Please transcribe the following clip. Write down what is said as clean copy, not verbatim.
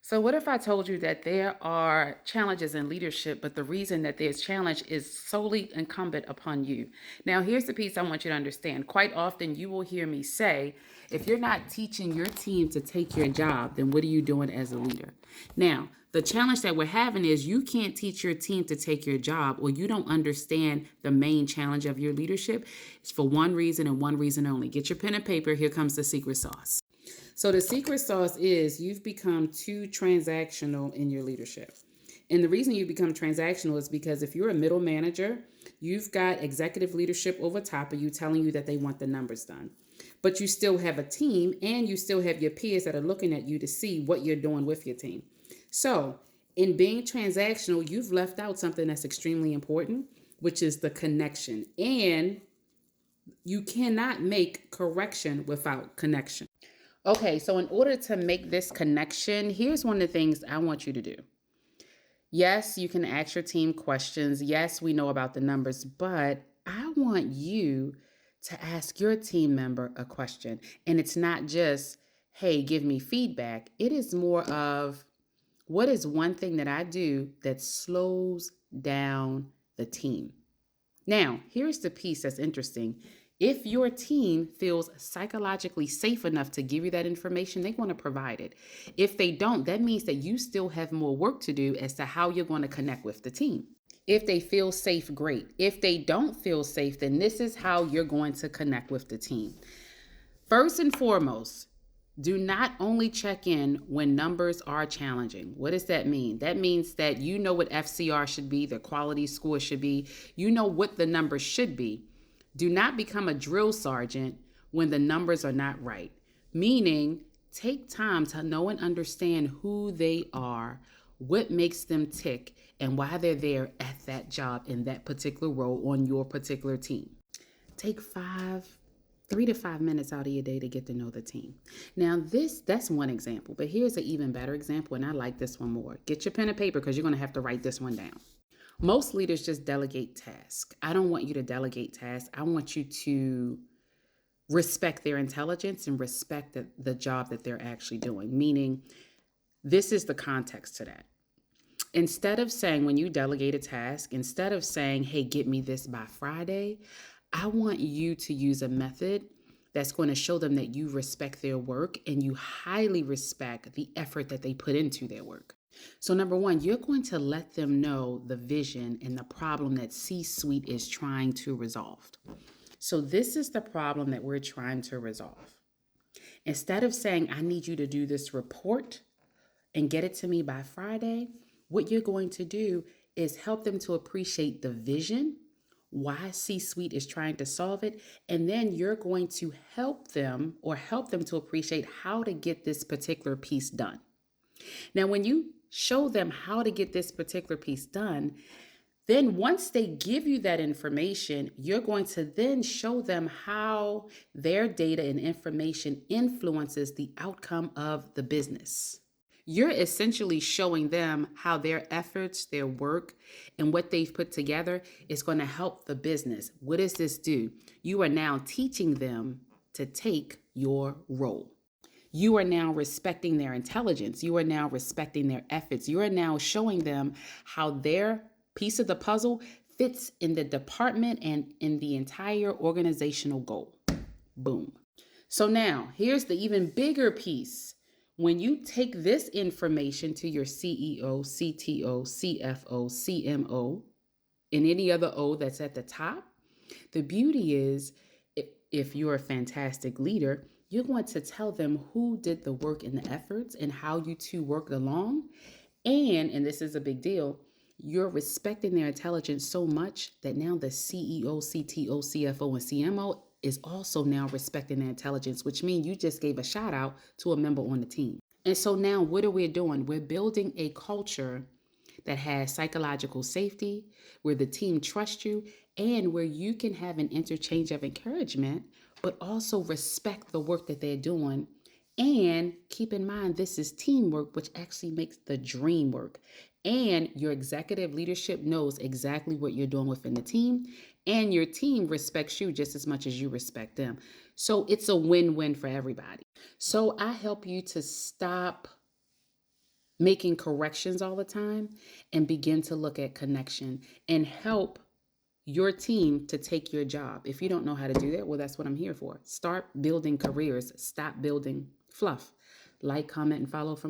So, what if I told you that there are challenges in leadership, but the reason that there's challenge is solely incumbent upon you? Now, here's the piece I want you to understand. Quite often, you will hear me say, if you're not teaching your team to take your job, then what are you doing as a leader? Now, the challenge that we're having is you can't teach your team to take your job, or you don't understand the main challenge of your leadership. It's for one reason and one reason only. Get your pen and paper. Here comes the secret sauce. So the secret sauce is you've become too transactional in your leadership. And the reason you become transactional is because if you're a middle manager, you've got executive leadership over top of you telling you that they want the numbers done. But you still have a team and you still have your peers that are looking at you to see what you're doing with your team. So, in being transactional, you've left out something that's extremely important, which is the connection. And you cannot make correction without connection. Okay, so in order to make this connection, here's one of the things I want you to do. Yes, you can ask your team questions. Yes, we know about the numbers, but I want you to ask your team member a question. And it's not just, hey, give me feedback. It is more of, what is one thing that I do that slows down the team? Now, here's the piece that's interesting. If your team feels psychologically safe enough to give you that information, they want to provide it. If they don't, that means that you still have more work to do as to how you're going to connect with the team. If they feel safe, great. If they don't feel safe, then this is how you're going to connect with the team. First and foremost, do not only check in when numbers are challenging. What does that mean? That means that you know what FCR should be, the quality score should be. You know what the numbers should be. Do not become a drill sergeant when the numbers are not right. Meaning, take time to know and understand who they are, what makes them tick, and why they're there at that job in that particular role on your particular team. Take 3 to 5 minutes out of your day to get to know the team. Now, that's one example, but here's an even better example, and I like this one more. Get your pen and paper because you're going to have to write this one down. Most leaders just delegate tasks. I don't want you to delegate tasks. I want you to respect their intelligence and respect the job that they're actually doing, meaning this is the context to that. Instead of saying, when you delegate a task, instead of saying, hey, get me this by Friday, I want you to use a method that's going to show them that you respect their work and you highly respect the effort that they put into their work. So, number one, you're going to let them know the vision and the problem that C-suite is trying to resolve. So, this is the problem that we're trying to resolve. Instead of saying, I need you to do this report and get it to me by Friday, what you're going to do is help them to appreciate the vision, why C-suite is trying to solve it, and then you're going to help them to appreciate how to get this particular piece done. Now, when you show them how to get this particular piece done, then once they give you that information, you're going to then show them how their data and information influences the outcome of the business. You're essentially showing them how their efforts, their work, and what they've put together is going to help the business. What does this do? You are now teaching them to take your role. You are now respecting their intelligence. You are now respecting their efforts. You are now showing them how their piece of the puzzle fits in the department and in the entire organizational goal. Boom. So now here's the even bigger piece. When you take this information to your CEO, CTO, CFO, CMO, and any other O that's at the top, the beauty is if you're a fantastic leader, you're going to tell them who did the work and the efforts and how you two worked along. And this is a big deal, you're respecting their intelligence so much that now the CEO, CTO, CFO, and CMO is also now respecting their intelligence, which means you just gave a shout out to a member on the team. And so now what are we doing? We're building a culture that has psychological safety, where the team trusts you, and where you can have an interchange of encouragement, but also respect the work that they're doing. And keep in mind, this is teamwork, which actually makes the dream work. And your executive leadership knows exactly what you're doing within the team, and your team respects you just as much as you respect them. So it's a win-win for everybody. So I help you to stop making corrections all the time, and begin to look at connection and help your team to take your job. If you don't know how to do that, well, that's what I'm here for. Start building careers, stop building fluff. Like, comment, and follow from